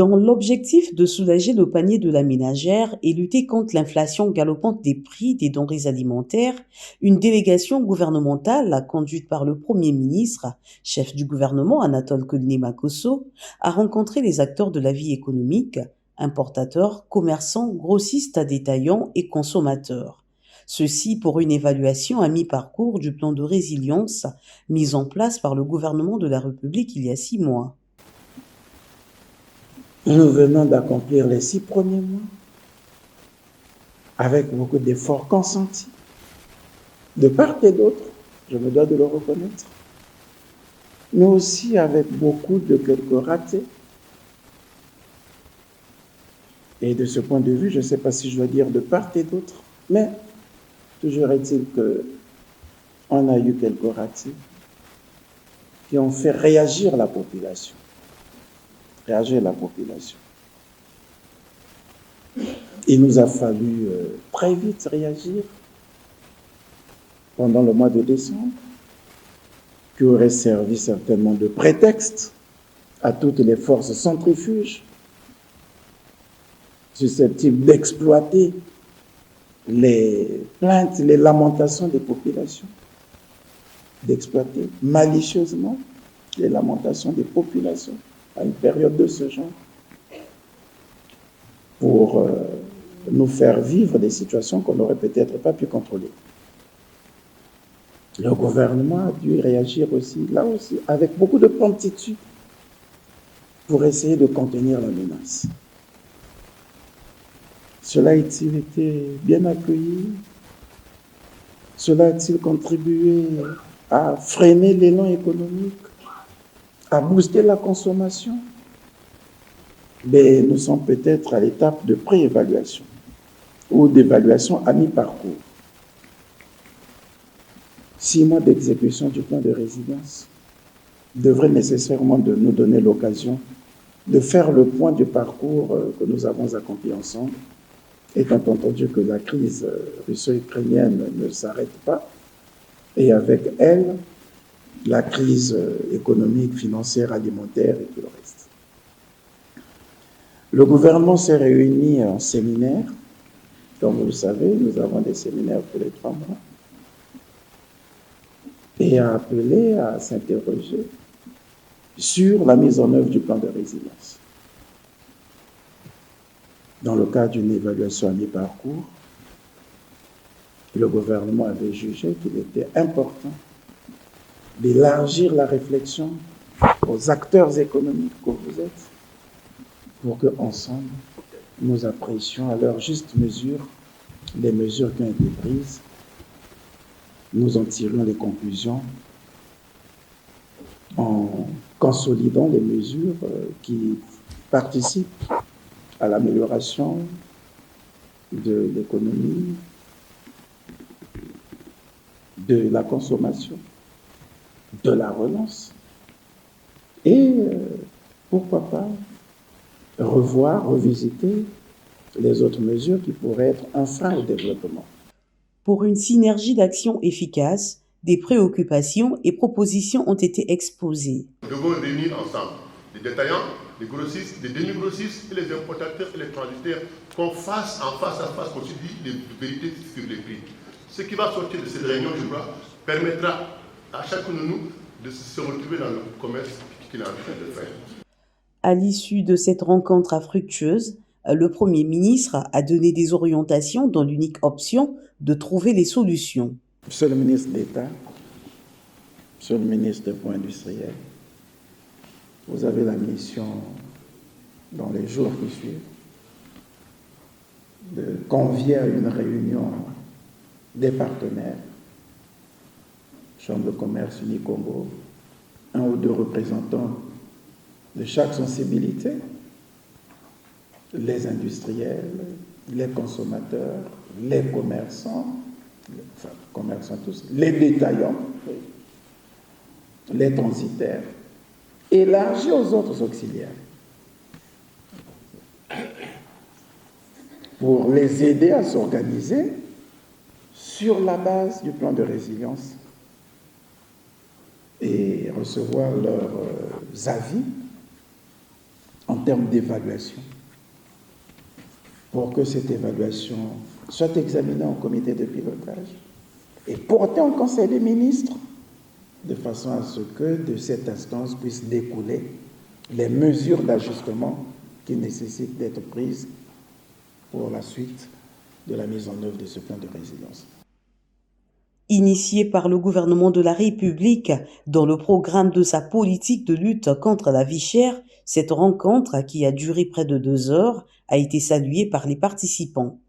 Dans l'objectif de soulager le panier de la ménagère et lutter contre l'inflation galopante des prix des denrées alimentaires, une délégation gouvernementale, conduite par le Premier ministre, chef du gouvernement Anatole Makosso, a rencontré les acteurs de la vie économique, importateurs, commerçants, grossistes, détaillants et consommateurs. Ceci pour une évaluation à mi-parcours du plan de résilience mis en place par le gouvernement de la République il y a 6 mois. Nous venons d'accomplir les 6 premiers mois avec beaucoup d'efforts consentis de part et d'autre, je me dois de le reconnaître, mais aussi avec beaucoup de quelques ratés. Et de ce point de vue, je ne sais pas si je dois dire de part et d'autre, mais toujours est-il qu'on a eu quelques ratés qui ont fait réagir la population. Il nous a fallu très vite réagir pendant le mois de décembre, qui aurait servi certainement de prétexte à toutes les forces centrifuges susceptibles d'exploiter les plaintes, les lamentations des populations, d'exploiter malicieusement les lamentations des populations à une période de ce genre, pour nous faire vivre des situations qu'on n'aurait peut-être pas pu contrôler. Le gouvernement a dû réagir aussi, là aussi, avec beaucoup de promptitude pour essayer de contenir la menace. Cela a-t-il été bien accueilli? Cela a-t-il contribué à freiner l'élan économique, à booster la consommation? Mais nous sommes peut-être à l'étape de pré-évaluation ou d'évaluation à mi-parcours. 6 mois d'exécution du plan de résilience devraient nécessairement nous donner l'occasion de faire le point du parcours que nous avons accompli ensemble, étant entendu que la crise russo-ukrainienne ne s'arrête pas, et avec elle, la crise économique, financière, alimentaire et tout le reste. Le gouvernement s'est réuni en séminaire. Comme vous le savez, nous avons des séminaires tous les 3 mois. Et a appelé à s'interroger sur la mise en œuvre du plan de résilience. Dans le cadre d'une évaluation à mi-parcours, le gouvernement avait jugé qu'il était important d'élargir la réflexion aux acteurs économiques que vous êtes, pour qu'ensemble, nous apprécions à leur juste mesure les mesures qui ont été prises, nous en tirons les conclusions en consolidant les mesures qui participent à l'amélioration de l'économie, de la consommation, de la relance, et pourquoi pas revisiter les autres mesures qui pourraient être un frein au développement. Pour une synergie d'action efficace, des préoccupations et propositions ont été exposées. Nous devons réunir ensemble les détaillants, les grossistes, les demi-grossistes et les importateurs et les transitaires, qu'on fasse en face à face, qu'on se dise les vérités sur les prix. Ce qui va sortir de cette réunion, je crois, permettra à chacun de nous de se retrouver dans le commerce qu'il est en train de faire. À l'issue de cette rencontre infructueuse, le Premier ministre a donné des orientations dans l'unique option de trouver les solutions. Monsieur le ministre d'État, Monsieur le ministre des Fonds industriels, vous avez la mission, dans les jours qui suivent, de convier à une réunion des partenaires, Chambre de commerce Uni-Congo, 1 ou 2 représentants de chaque sensibilité, les industriels, les consommateurs, les commerçants, tous, les détaillants, les transitaires, élargis aux autres auxiliaires, pour les aider à s'organiser sur la base du plan de résilience et recevoir leurs avis en termes d'évaluation, pour que cette évaluation soit examinée en comité de pilotage et portée en Conseil des ministres, de façon à ce que de cette instance puissent découler les mesures d'ajustement qui nécessitent d'être prises pour la suite de la mise en œuvre de ce plan de résilience. Initiée par le gouvernement de la République dans le programme de sa politique de lutte contre la vie chère, cette rencontre, qui a duré près de 2 heures, a été saluée par les participants.